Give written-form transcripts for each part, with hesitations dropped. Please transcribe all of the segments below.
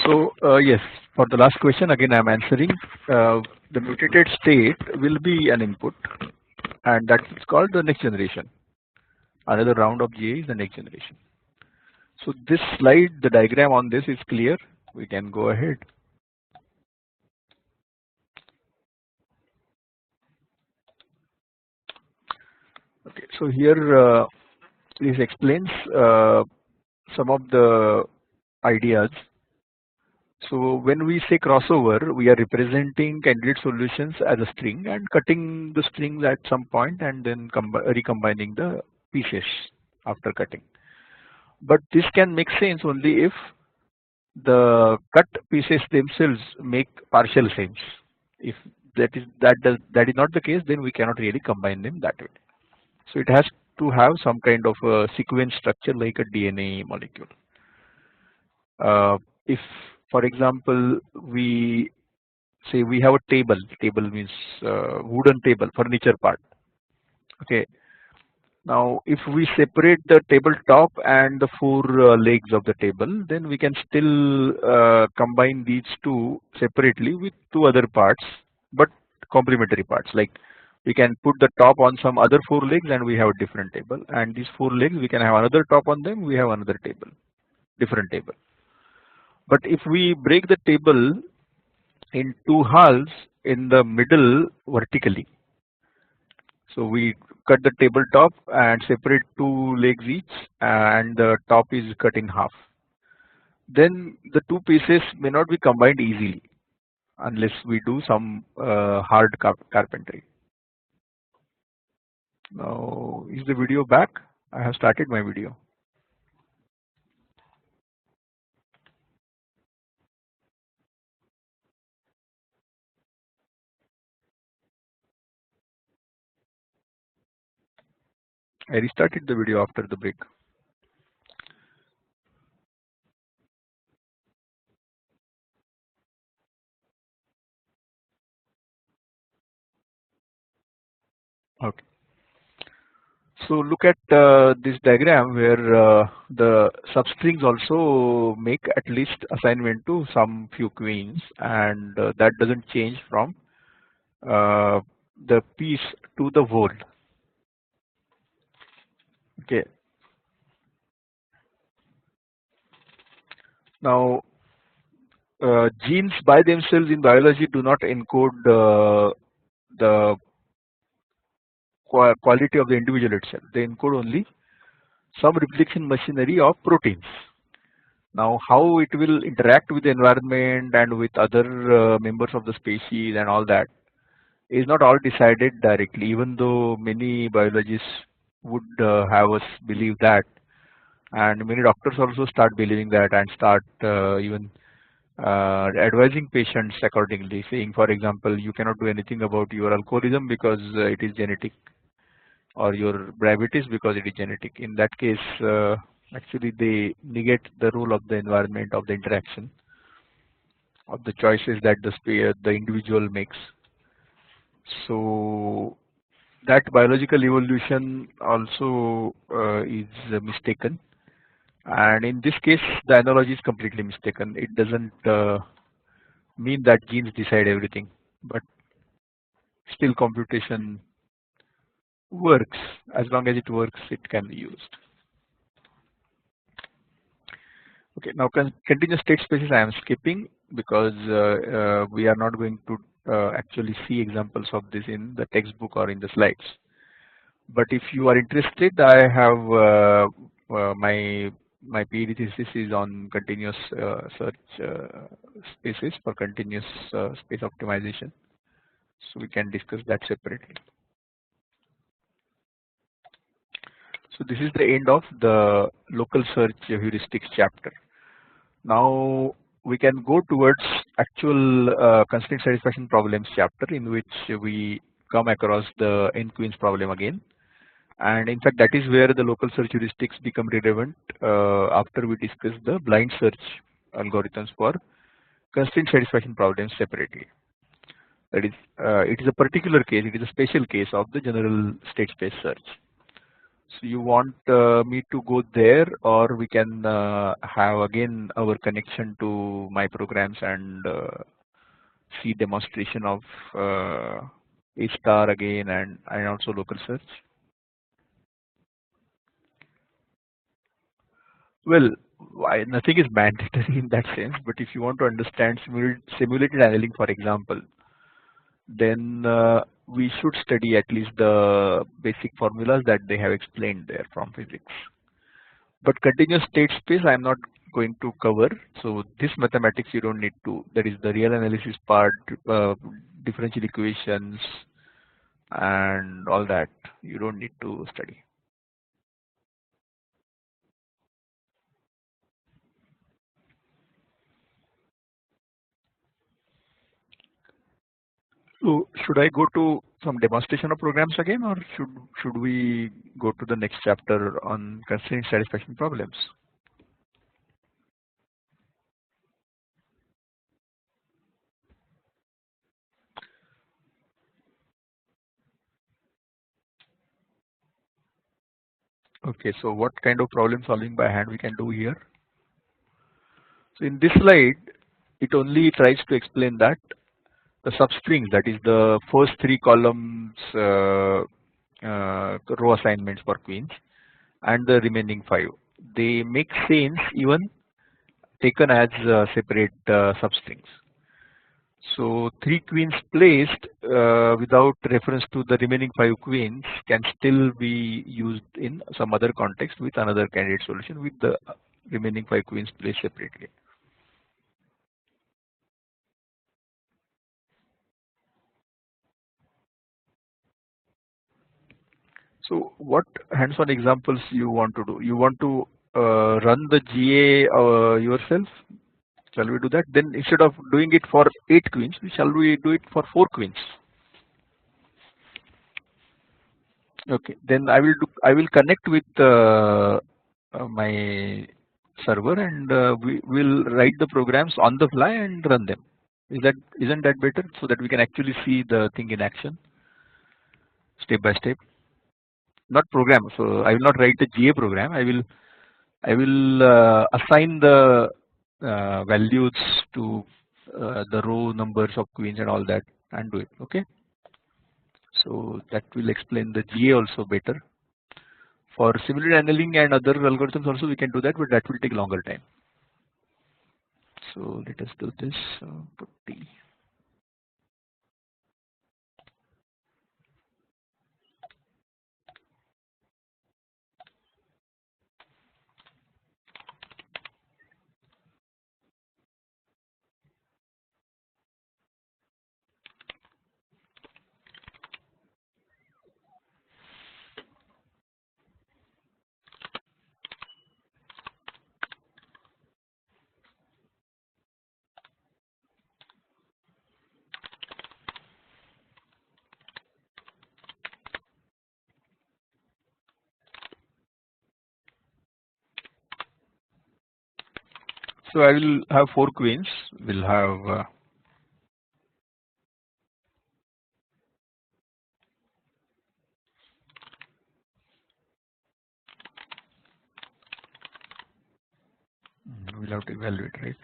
So yes, for the last question again I am answering. The mutated state will be an input, and that is called the next generation. Another round of GA is the next generation. So this slide, the diagram on this is clear. We can go ahead. Okay, so here this explains some of the ideas. So when we say crossover, we are representing candidate solutions as a string and cutting the strings at some point and then recombining the pieces after cutting. But this can make sense only if the cut pieces themselves make partial sense. If that is not the case, then we cannot really combine them that way. So it has to have some kind of a sequence structure like a DNA molecule. If for example we say we have a table means wooden table, furniture part. Okay, now if we separate the table top and the four legs of the table, then we can still combine these two separately with two other parts, but complementary parts. Like we can put the top on some other four legs and we have a different table, and these four legs we can have another top on them, we have another table, different table. But if we break the table in two halves in the middle vertically, so we cut the table top and separate two legs each, and the top is cut in half, then the two pieces may not be combined easily unless we do some hard carpentry. Now is the video back? I have started my video. I restarted the video after the break. Okay. So look at this diagram where the substrings also make at least assignment to some few queens, and that doesn't change from the piece to the whole. Okay. Now genes by themselves in biology do not encode the quality of the individual itself. They encode only some replication machinery of proteins. Now how it will interact with the environment and with other members of the species and all that is not all decided directly, even though many biologists would have us believe that, and many doctors also start believing that and start even advising patients accordingly, saying for example you cannot do anything about your alcoholism because it is genetic, or your diabetes because it is genetic. In that case actually they negate the role of the environment, of the interaction, of the choices that the individual makes. So that biological evolution also is mistaken, and in this case the analogy is completely mistaken. It doesn't mean that genes decide everything, but still computation works. As long as it works, it can be used. Okay, now continuous state spaces I am skipping because we are not going to actually see examples of this in the textbook or in the slides. But if you are interested, I have my PhD thesis is on continuous search spaces for continuous space optimization, so we can discuss that separately. So this is the end of the local search heuristics chapter. Now we can go towards actual constraint satisfaction problems chapter, in which we come across the n-queens problem again, and in fact that is where the local search heuristics become relevant after we discuss the blind search algorithms for constraint satisfaction problems separately. That is, it is a particular case, it is a special case of the general state space search. So you want me to go there, or we can have again our connection to my programs and see demonstration of A star again and also local search? Well, nothing is mandatory in that sense, but if you want to understand simulated annealing, for example, then we should study at least the basic formulas that they have explained there from physics. But continuous state space I am not going to cover. So this mathematics you don't need to. That is the real analysis part, differential equations, and all that. You don't need to study. So should I go to some demonstration of programs again, or should we go to the next chapter on constraint satisfaction problems? Okay, so what kind of problem solving by hand we can do here? So in this slide, it only tries to explain that the substrings, that is the first three columns row assignments for queens, and the remaining five, they make sense even taken as separate substrings. So three queens placed without reference to the remaining five queens can still be used in some other context with another candidate solution with the remaining five queens placed separately. So what hands-on examples you want to do? You want to run the GA yourself? Shall we do that? Then instead of doing it for 8 queens, shall we do it for 4 queens? Okay. Then I will connect with my server, and we will write the programs on the fly and run them. Isn't that better, so that we can actually see the thing in action step by step? Not program. So I will not write a GA program. I will assign the values to the row numbers of queens and all that and do it. Okay. So that will explain the GA also better. For simulated annealing and other algorithms also we can do that, but that will take longer time. So let us do this. Put T. So I will have 4 queens. We'll have we'll have to evaluate, right?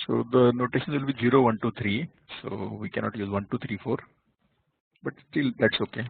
So the notation will be 0, 1, 2, 3. So we cannot use 1, 2, 3, 4. But still that's okay.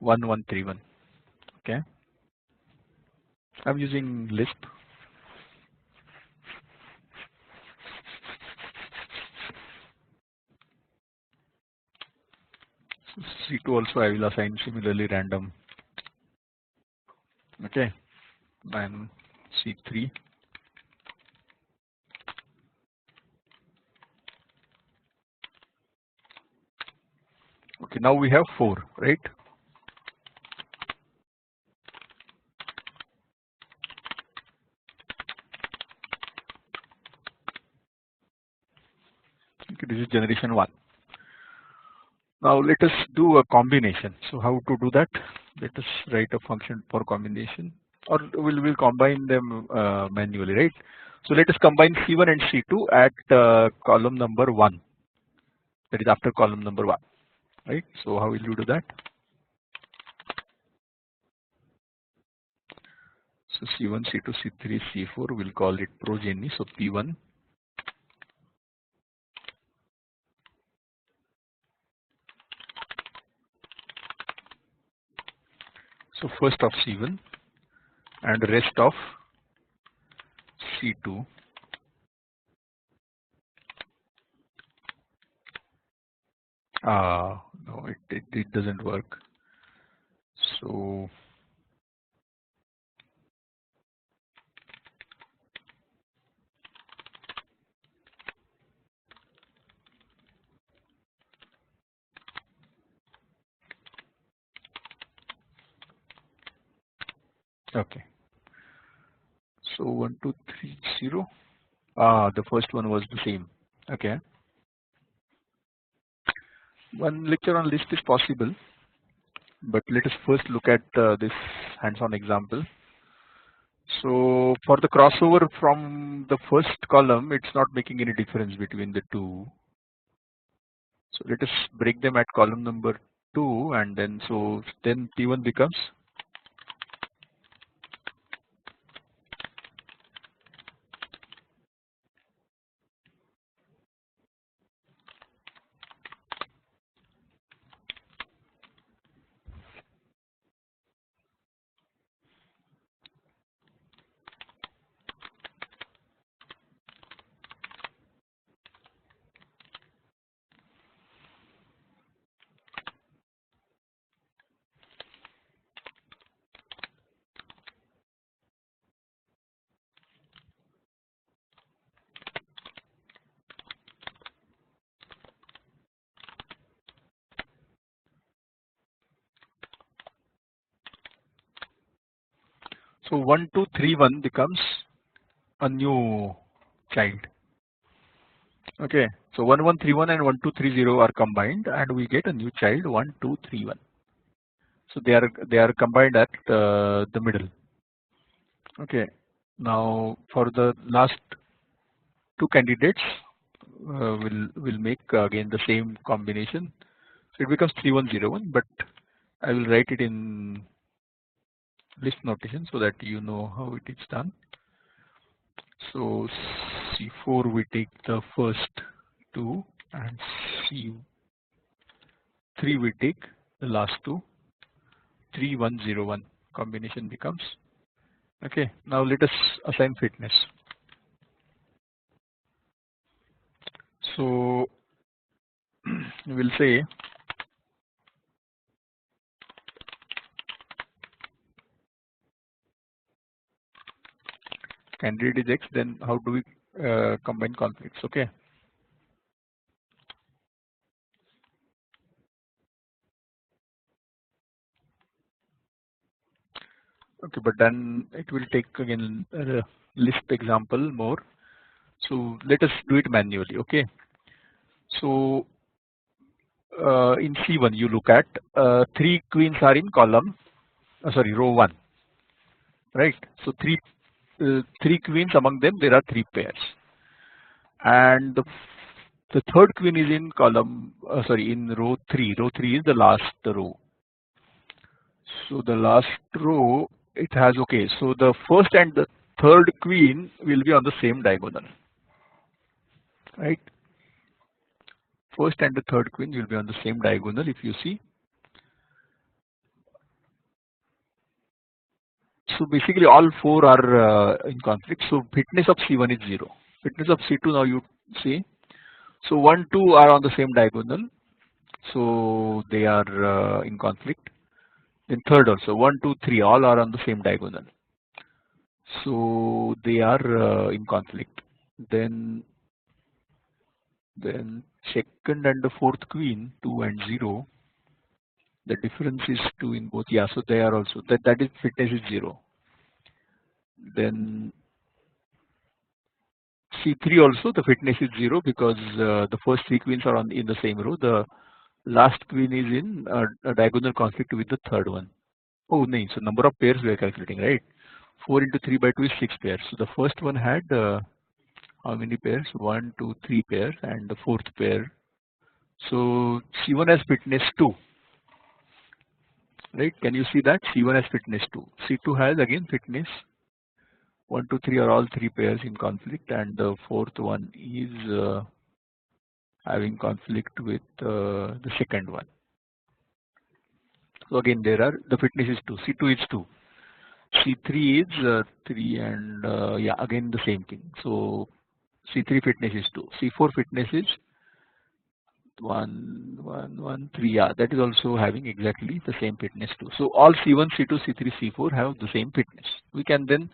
One, 1, 3, 1. Okay. I'm using Lisp. C2 also I will assign similarly random. Okay. And C3. Okay, now we have 4, right? Okay, this is generation 1. Now let us do a combination. So how to do that? Let us write a function for combination, or we'll combine them manually, right? So let us combine C1 and C2 at column number 1. That is after column number 1, right? So how will you do that? So C1, C2, C3, C4, we'll call it progeny. So P1. So first of C1 and rest of C2. No, it doesn't work. So okay. So 1, 2, 3, 0. The first one was the same. Okay. One lecture on list is possible, but let us first look at this hands-on example. So for the crossover from the first column, it's not making any difference between the two. So let us break them at column number 2, and then P1 becomes so 1, 2, 3, 1 becomes a new child. Okay, so 1, 1, 3, 1 and 1, 2, 3, 0 are combined, and we get a new child 1, 2, 3, 1. So they are combined at the middle. Okay, now for the last two candidates, we'll make again the same combination. So it becomes 3, 1, 0, 1, but I will write it in list notation so that you know how it is done. So C4 we take the first two, and C3 we take the last two. 3, 1, 0, 1 combination becomes. Okay, now let us assign fitness. So we'll say candidate is X, then how do we combine conflicts? Okay. Okay, but then it will take again list example more. So let us do it manually. Okay. So in C1 you look at 3 queens are in column, row 1, right? So three queens, among them there are 3 pairs, and the third queen is in column in row 3. Row 3 is the last row. So the last row it has, okay, so the first and the third queen will be on the same diagonal, right? First and the third queen will be on the same diagonal if you see. So basically all 4 are in conflict. So fitness of C1 is 0. Fitness of C2, now you see. So 1, 2 are on the same diagonal. So they are in conflict. Then third also 1, 2, 3 all are on the same diagonal. So they are in conflict. Then second and the fourth queen, 2 and 0. The difference is 2 in both. Yeah, so they are also that is fitness is 0. Then C3 also the fitness is 0 because the first three queens are in the same row. The last queen is in a diagonal conflict with the third one. Oh no, so number of pairs we are calculating, right? 4 into 3 by 2 is 6 pairs. So the first one had how many pairs? 1, 2, 3 pairs, and the fourth pair. So C1 has fitness 2, right? Can you see that? C1 has fitness 2. C2 has again fitness 1, 2, 3 are all three pairs in conflict, and the fourth one is having conflict with the second one. So again, there are the fitness is 2. C2 is 2. C3 is 3, and yeah, again the same thing. So C3 fitness is 2. C4 fitness is 1, 1, 1, 3. Yeah, that is also having exactly the same fitness too. So all C1, C2, C3, C4 have the same fitness. We can then,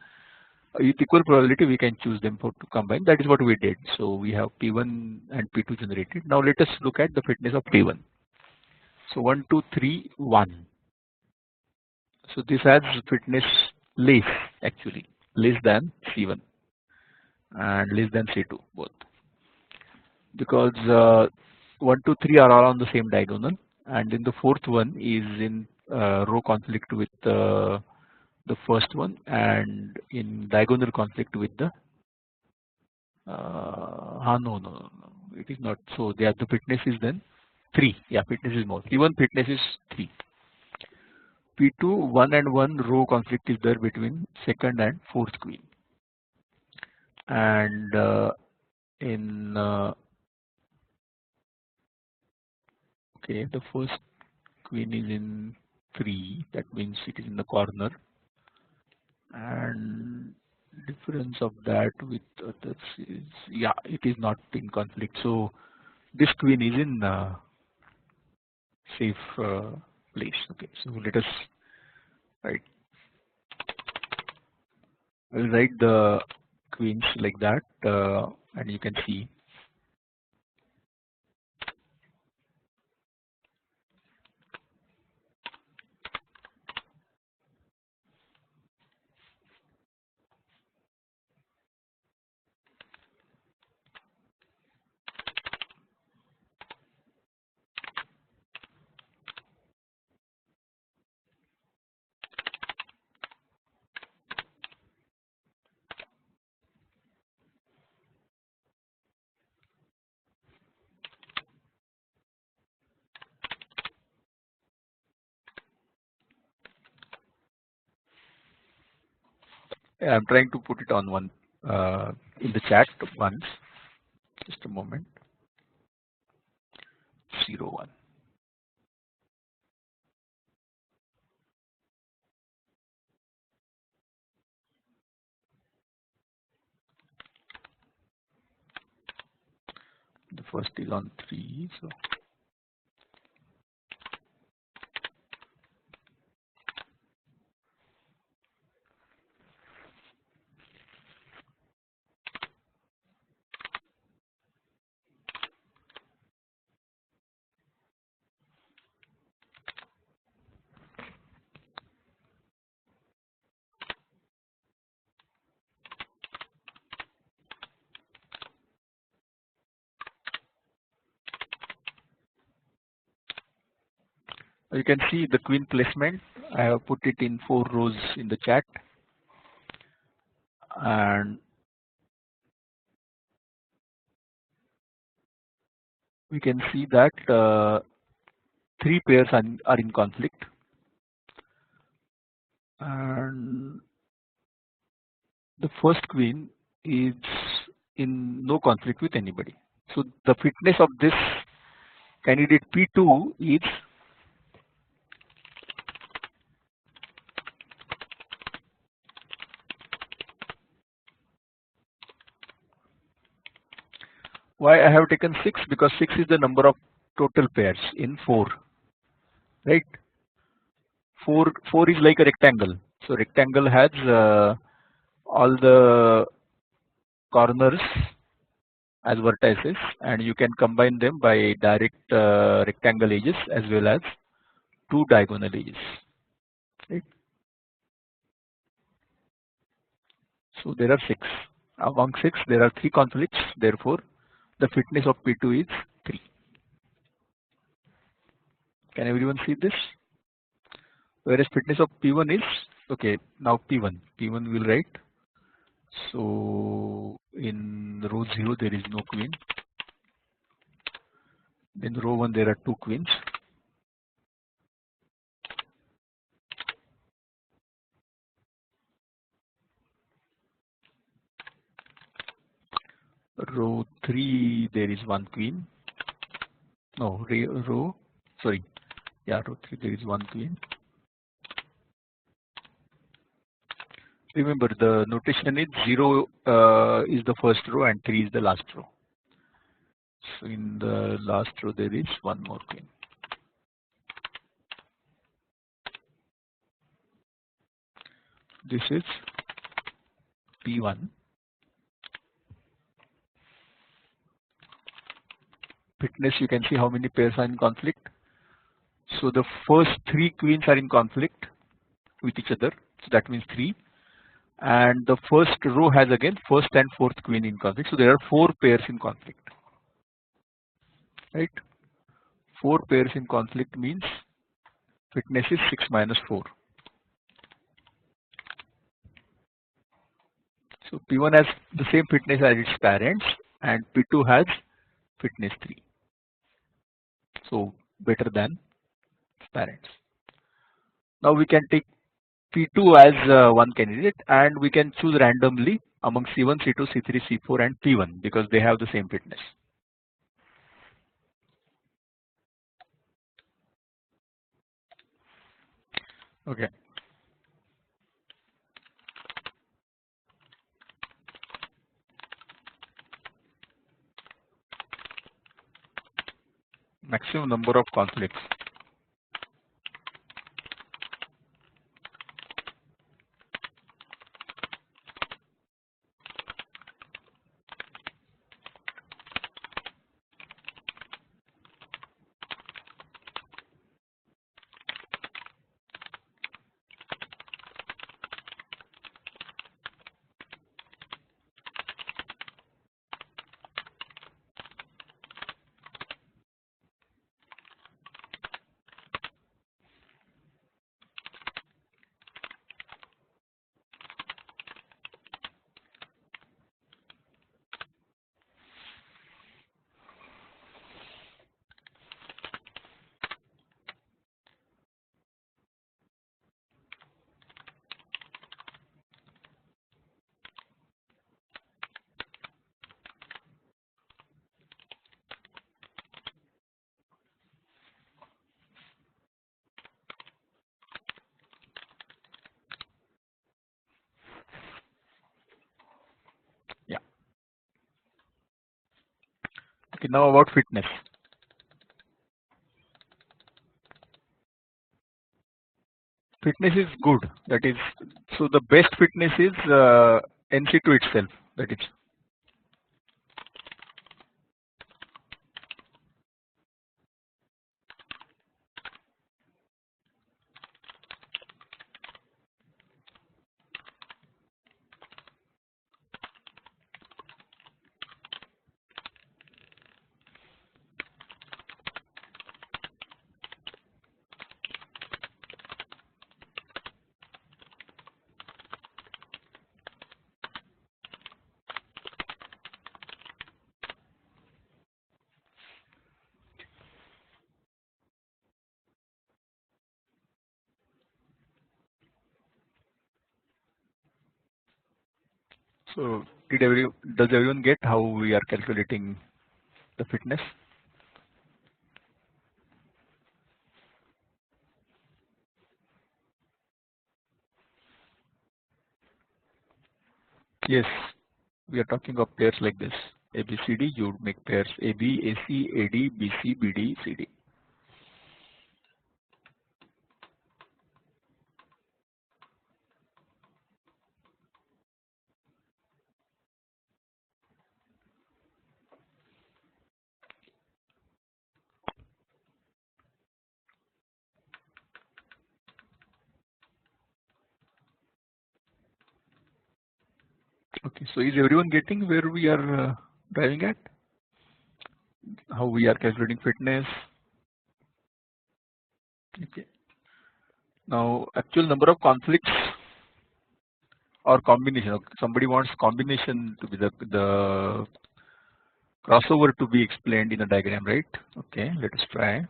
with equal probability, we can choose them to combine. That is what we did. So we have P1 and P2 generated. Now let us look at the fitness of P1. So 1, 2, 3, 1. So this has fitness less, actually less than C1 and less than C2 both, because 1, 2, 3 are all on the same diagonal, and then the fourth one is in row conflict with the first one and in diagonal conflict with the no, it is not. So the fitness is then 3. Yeah, fitness is more. P1 fitness is 3. P2 1 and 1 row conflict is there between second and fourth queen, and in okay, the first queen is in 3. That means it is in the corner, and difference of that with others is, yeah, it is not in conflict. So this queen is in safe place. Okay, so let us write. I'll write the queens like that, and you can see. I'm trying to put it on one in the chat once. Just a moment. 0, 1. The first is on 3. So you can see the queen placement. I have put it in 4 rows in the chat, and we can see that 3 pairs are in conflict, and the first queen is in no conflict with anybody. So the fitness of this candidate P2 is why I have taken 6, because 6 is the number of total pairs in 4, right? 4 is like a rectangle. So rectangle has all the corners as vertices, and you can combine them by direct rectangle edges as well as two diagonal edges. Right? So there are 6. Among 6, there are 3 conflicts. Therefore, the fitness of P2 is 3. Can everyone see this? Whereas fitness of P1 is okay. Now P1 will write. So in row 0 there is no queen. In row 1 there are 2 queens. Row 3 there is 1 queen. No, row 3 there is 1 queen. Remember the notation is 0 is the first row and 3 is the last row. So in the last row there is 1 more queen. This is P1. Fitness, you can see how many pairs are in conflict. So the first 3 queens are in conflict with each other. So that means 3. And the first row has again first and fourth queen in conflict. So there are 4 pairs in conflict. Right? 4 pairs in conflict means fitness is 6 minus 4. So P1 has the same fitness as its parents, and P2 has fitness 3. So better than parents. Now we can take P2 as one candidate, and we can choose randomly among C1, C2, C3, C4 and P1 because they have the same fitness. Okay. Maximum number of conflicts. Yeah. Okay. Now about fitness. Fitness is good. That is, so the best fitness is NC2 itself. That is. So does everyone get how we are calculating the fitness? Yes, we are talking of pairs like this. ABCD, you would make pairs AB, AC, AD, BC, BD, CD. Okay, so is everyone getting where we are driving at? How we are calculating fitness? Okay. Now, actual number of conflicts or combination. Okay. Somebody wants combination to be the crossover to be explained in a diagram, right? Okay, let us try.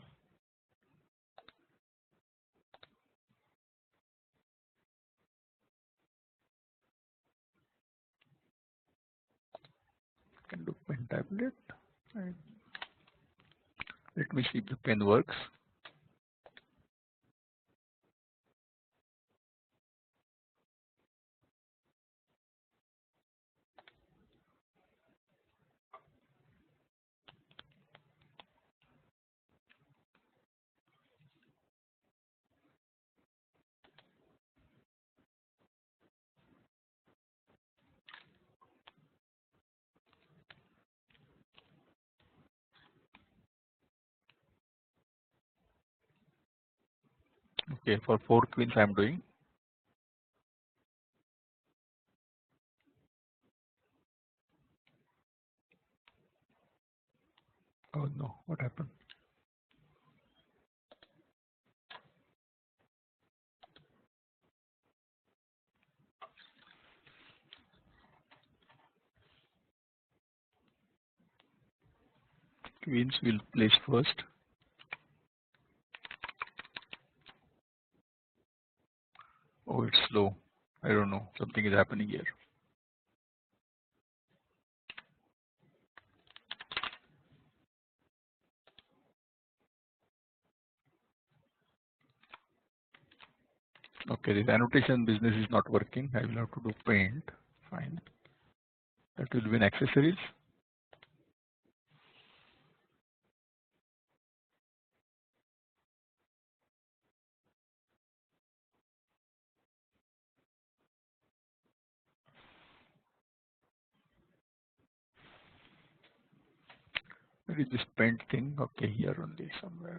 Can do pen tablet. Right. Let me see if the pen works. Okay, for 4 queens I am doing. Oh no, what happened? Queens will place first. Oh, it's slow. I don't know. Something is happening here. Okay, this annotation business is not working. I will have to do paint. Fine. That will be in accessories. Where is this paint thing? Okay, here only somewhere.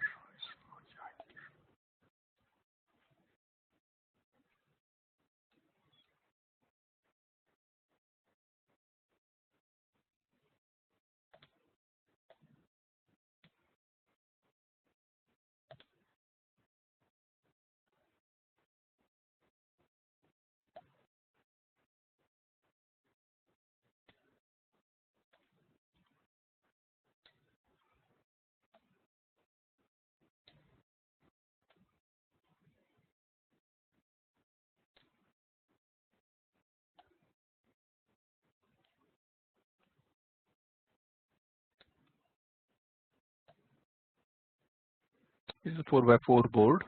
This is a 4x4 board,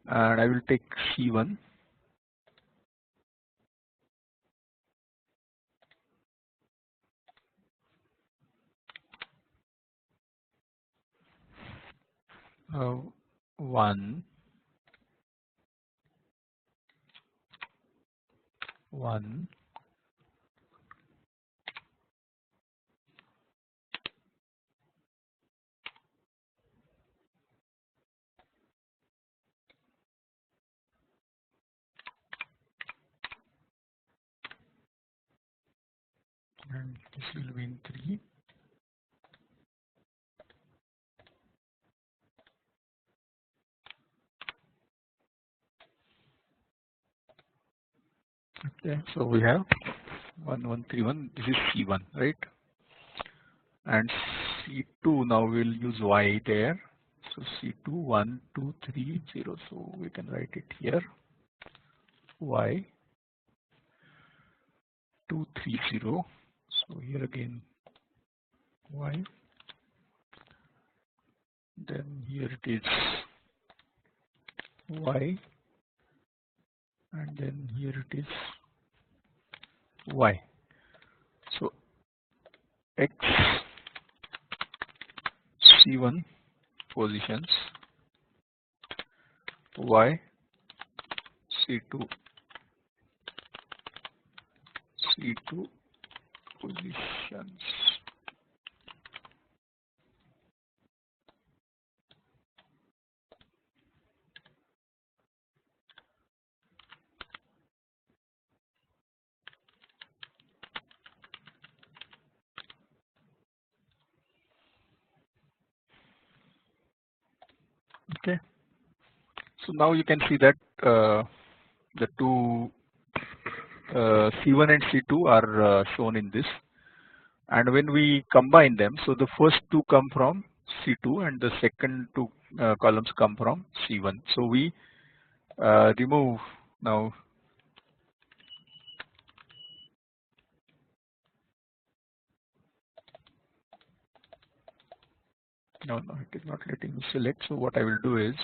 and I will take C1. Uh, 1, 1, and this will be in 3. Okay, so we have 1, 1, 3, 1. This is C1, right? And C2 now we'll use Y there. So C2 1, 2, 3, 0. So we can write it here. Y 2, 3, 0. So here again Y. Then here it is Y, and then here it is Y. So X C1 positions, Y C2 positions. Okay. So now you can see that the two C1 and C2 are shown in this, and when we combine them, so the first two come from C2 and the second two columns come from C1. So we remove now. No, it is not letting me select. So what I will do is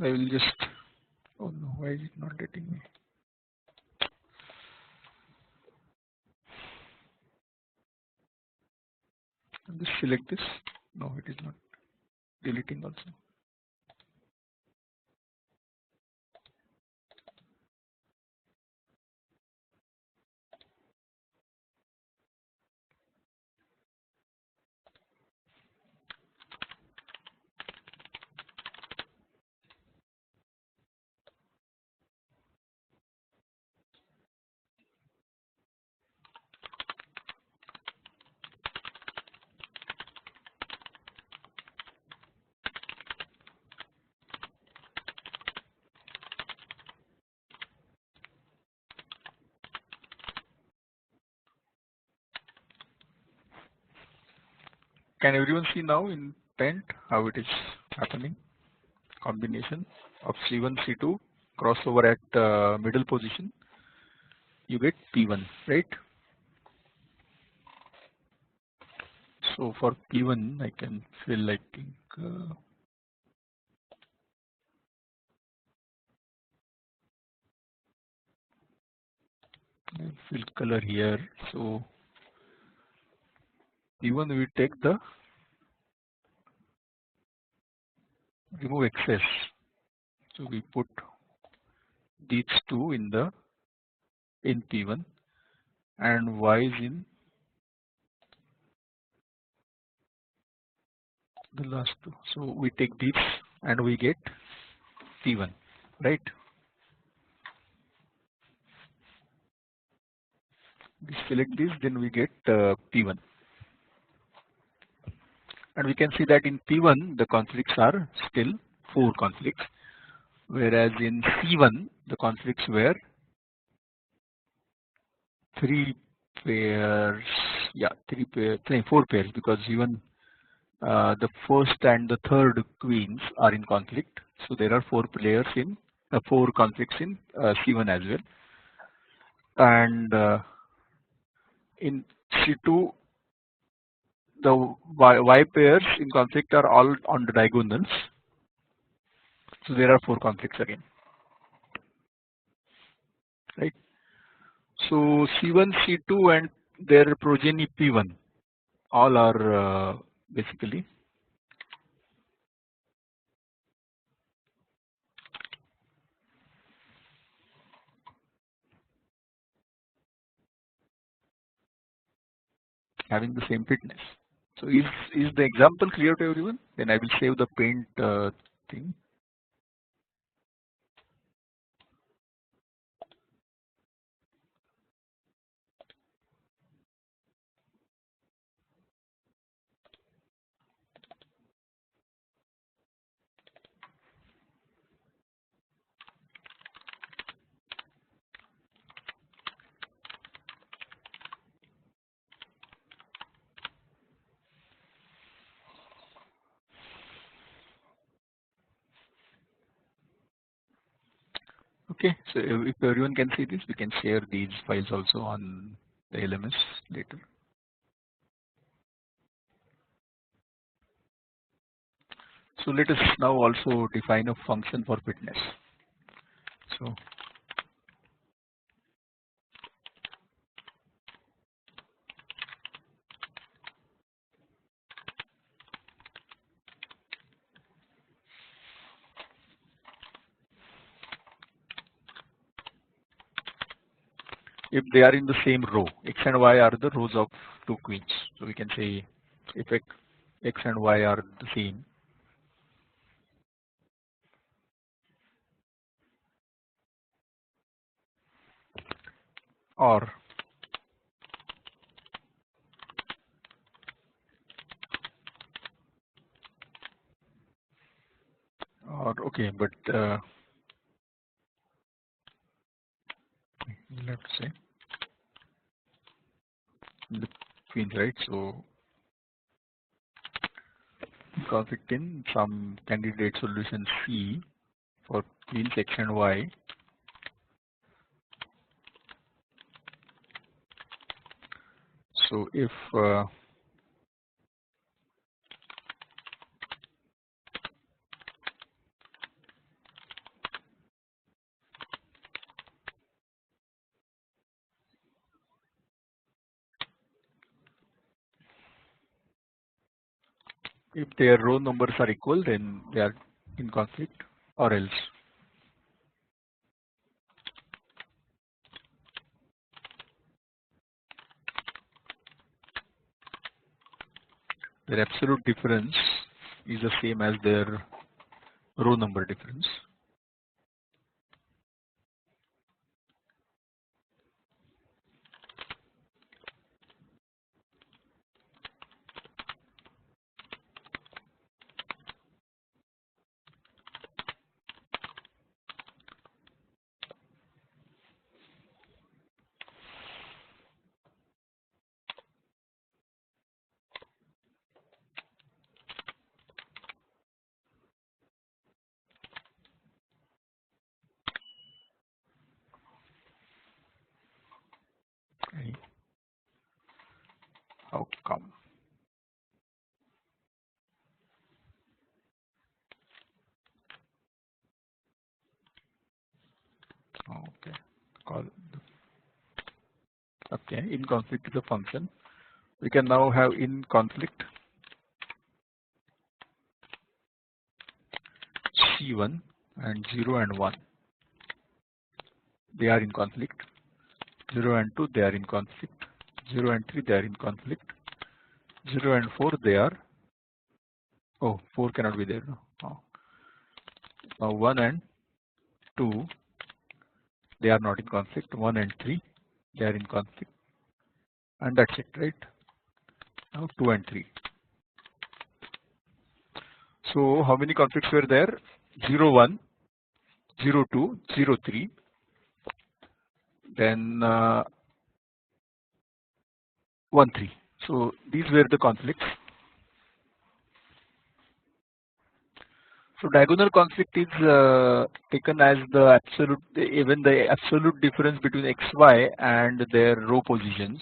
I will just. Oh no, why is it not letting me? I'll just select this. No, it is not deleting also. Can everyone see now in Paint how it is happening? Combination of C1, C2 crossover at middle position, you get P1, right? So for P1, I can fill, I think, I'll fill color here. So P1 we take the remove excess. So we put these two in P1 and Y is in the last two. So we take these and we get P1, right? We select this, then we get P1. And we can see that in P1 the conflicts are still 4 conflicts, whereas in C1 the conflicts were 3 pairs, yeah, 4 pairs, because even the first and the third queens are in conflict. So there are 4 players in 4 conflicts in C1 as well. And in C2 the Y pairs in conflict are all on the diagonals. So there are 4 conflicts again, right? So C1, C2 and their progeny P1 all are basically having the same fitness. So is the example clear to everyone? Then I will save the Paint thing. Okay, so if everyone can see this, we can share these files also on the LMS later. So let us now also define a function for fitness. So if they are in the same row, X and Y are the rows of 2 queens. So we can say if X and Y are the same, or or okay, but let's say the queen, right? So conflict in some candidate solution C for queens X and Y. So if their row numbers are equal, then they are in conflict, or else their absolute difference is the same as their row number difference. Okay. How come? Okay. Call. Okay. In conflict is a function. We can now have in conflict C1 and 0 and 1. They are in conflict. 0 and 2 they are in conflict. 0 and 3 they are in conflict. 0 and 4 they are. Oh, 4 cannot be there. No. Oh. Now 1 and 2 they are not in conflict. 1 and 3 they are in conflict. And that's it, right? Now 2 and 3. So how many conflicts were there? 0, 1, 0, 2, 0, 3. Then 1, 3. So these were the conflicts. So diagonal conflict is taken as the absolute, even the absolute difference between xy and their row positions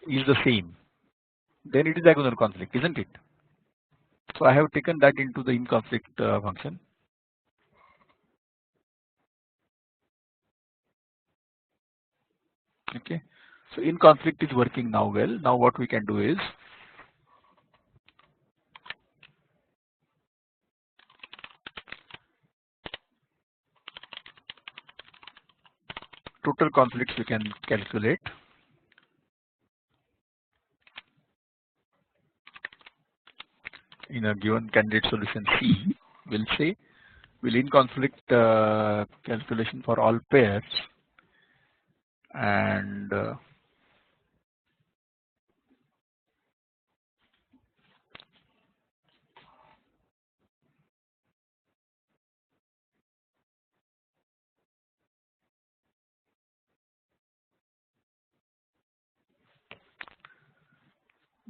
is the same. Then it is diagonal conflict, isn't it? So I have taken that into the in conflict function. Okay. So in conflict is working now well. Now what we can do is total conflicts we can calculate. In a given candidate solution C, we'll say will in conflict calculation for all pairs, and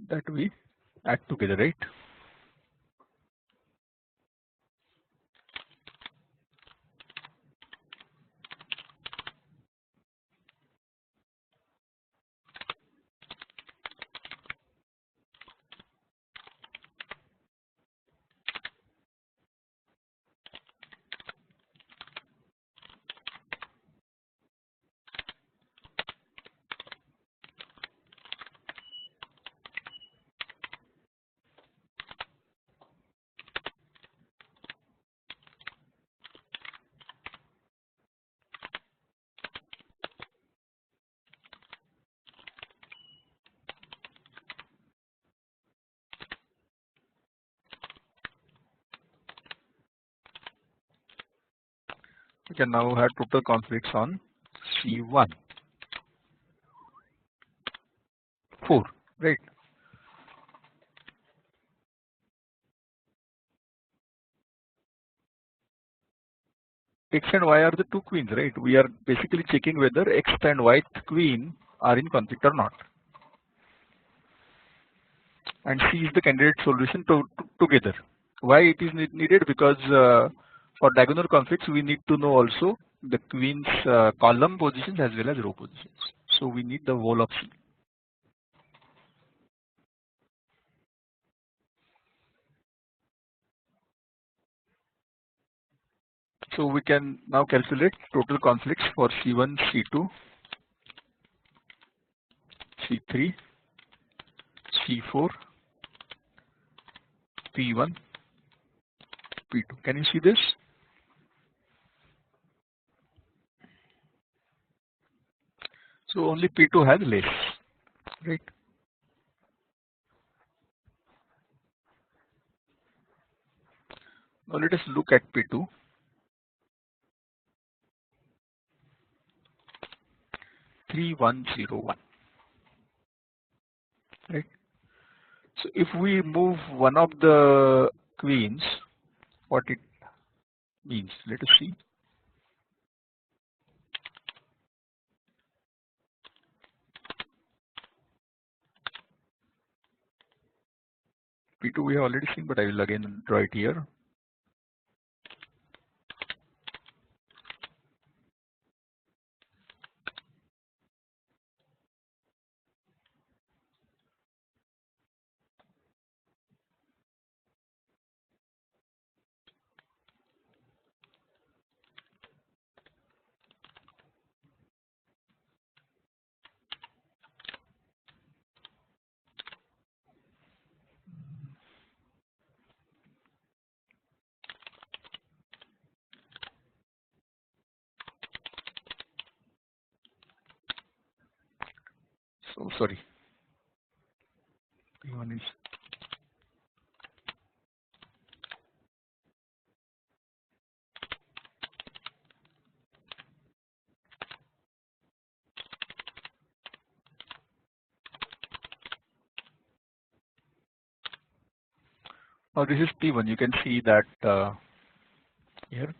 that we add together, right? We can now have total conflicts on C1, 4, right? X and Y are the two queens, right? We are basically checking whether X and Y queen are in conflict or not. And C is the candidate solution together. Why it is needed? Because for diagonal conflicts, we need to know also the queen's column positions as well as row positions. So we need the whole of C. So we can now calculate total conflicts for C1, C2, C3, C4, P1, P2. Can you see this? So only P2 has less, right? Now let us look at P2. 3101, right? So if we move one of the queens, what it means, let us see. P2 we have already seen, but I will again draw it here. So sorry, P1 is now this is P1. You can see that here.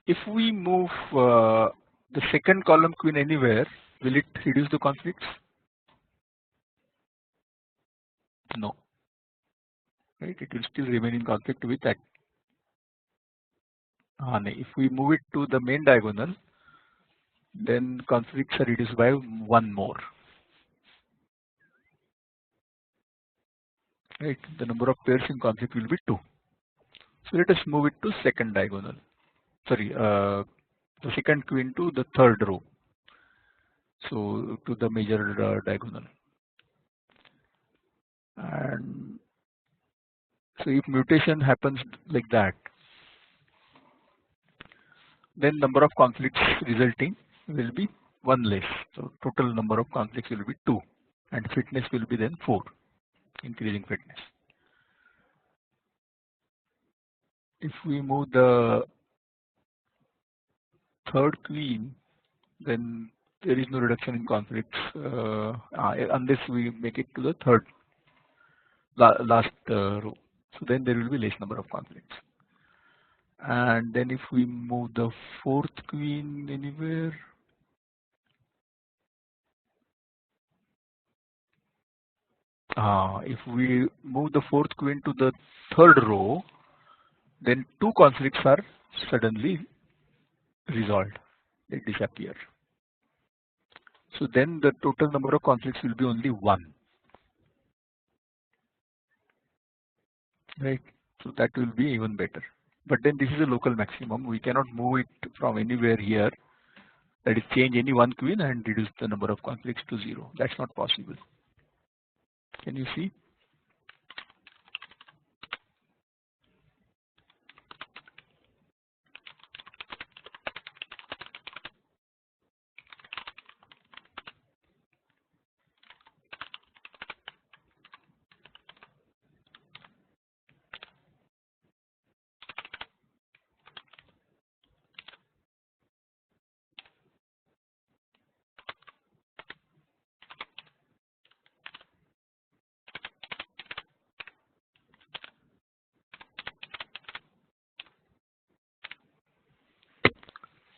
If we move the second column queen anywhere, will it reduce the conflicts? No, right? It will still remain in conflict with that. If we move it to the main diagonal, then conflicts are reduced by one more, right? The number of pairs in conflict will be 2. So let us move it to second diagonal. Sorry, the second queen to the third row. So to the major diagonal. And so if mutation happens like that, then number of conflicts resulting will be 1 less. So total number of conflicts will be 2, and fitness will be then 4, increasing fitness. If we move the third queen, then there is no reduction in conflicts unless we make it to the third last row. So then there will be less number of conflicts. And then if we move the fourth queen anywhere, if we move the fourth queen to the third row, then 2 conflicts are suddenly resolved. They disappear. So then the total number of conflicts will be only 1. Right? So that will be even better. But then this is a local maximum. We cannot move it from anywhere here. That is, change any one queen and reduce the number of conflicts to 0. That's not possible. Can you see?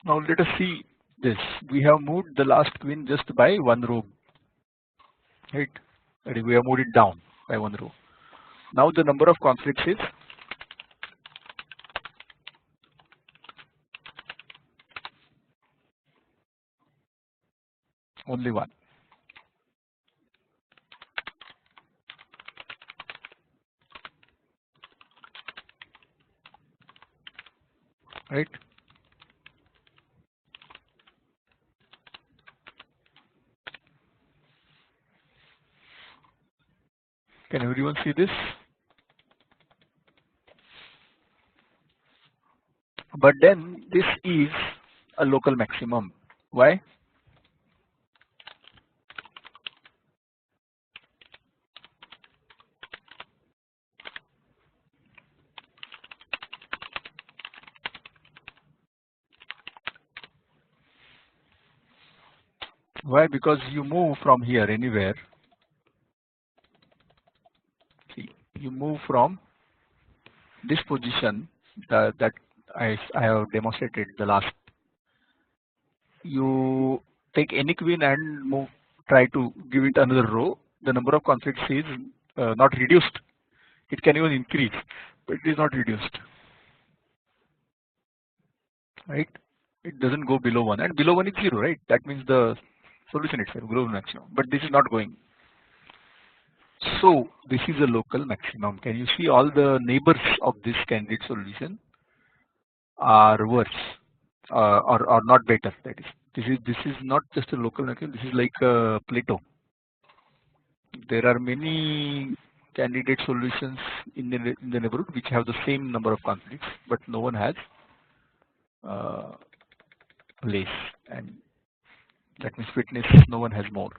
Now let us see this. We have moved the last queen just by one row, right? That is, we have moved it down by one row. Now the number of conflicts is only one, right? Can everyone see this? But then this is a local maximum. Why? Why? Because you move from here anywhere. See, you move from this position that I have demonstrated the last. You take any queen and move, try to give it another row. The number of conflicts is not reduced. It can even increase, but it is not reduced, right? It doesn't go below 1, and below 1 is 0, right? That means the solution itself, global maximum. But this is not going. So this is a local maximum. Can you see all the neighbors of this candidate solution are worse or not better? That is, this is not just a local maximum. This is like Plato. There are many candidate solutions in the neighborhood which have the same number of conflicts, but no one has less, and that means fitness. No one has more.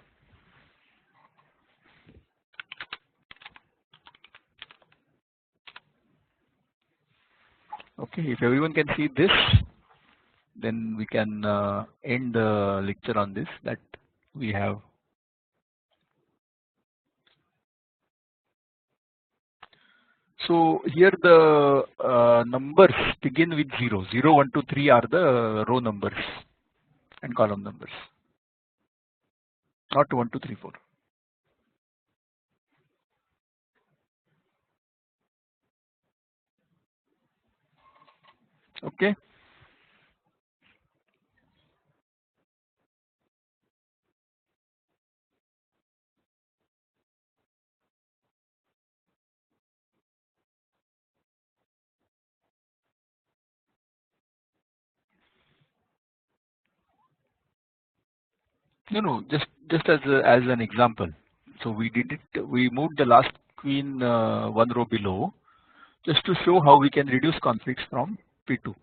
Okay, if everyone can see this, then we can end the lecture on this, that we have. So here the numbers begin with 0. 0, 1, 2, 3 are the row numbers and column numbers, not 1, 2, 3, 4. Okay. No, just as an example. So we did it. We moved the last queen one row below, just to show how we can reduce conflicts from P2.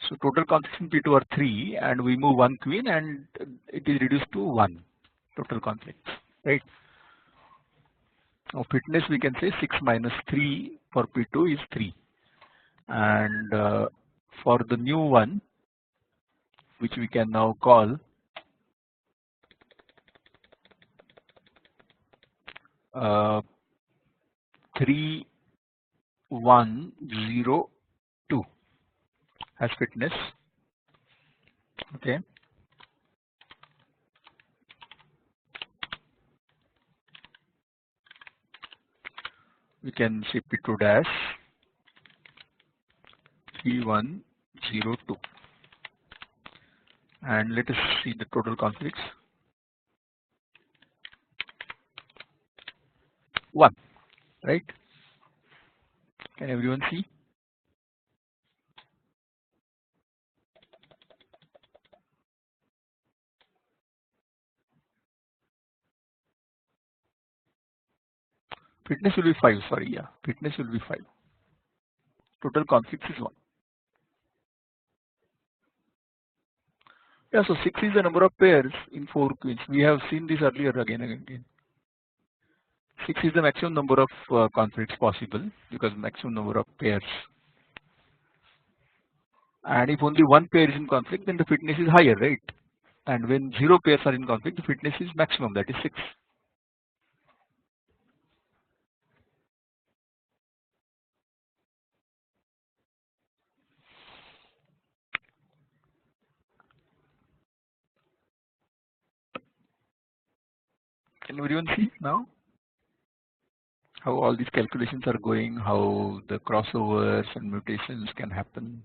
So total conflicts in P2 are 3, and we move one queen, and it is reduced to 1 total conflicts, right? Now fitness, we can say 6 minus 3 for P2 is 3, and for the new one, which we can now call 3102 has fitness. Okay. We can say P2 dash 3102, and let us see the total conflicts. 1, right? Can everyone see? Fitness will be 5. Sorry, yeah, fitness will be 5. Total conflicts is 1. Yeah, so 6 is the number of pairs in 4 queens. We have seen this earlier again and again. 6 is the maximum number of conflicts possible, because maximum number of pairs. And if only one pair is in conflict, then the fitness is higher, right? And when 0 pairs are in conflict, the fitness is maximum, that is 6. Can everyone see now how all these calculations are going, how the crossovers and mutations can happen?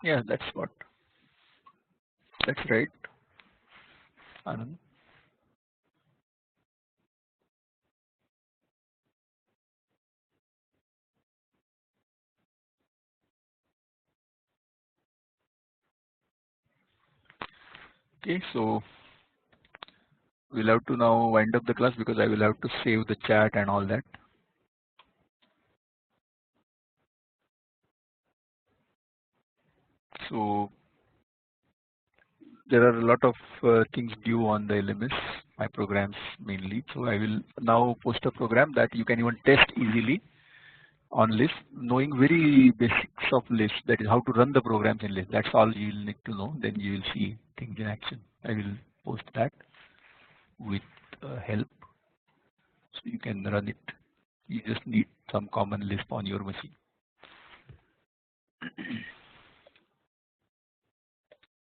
Yeah, that's right, Anand. Okay, so we'll have to now wind up the class because I will have to save the chat and all that. So there are a lot of things due on the LMS, my programs mainly. So I will now post a program that you can even test easily on list, knowing very basics of list, that is how to run the programs in list. That's all you will need to know. Then you will see things in action. I will post that with help, so you can run it. You just need some common list on your machine.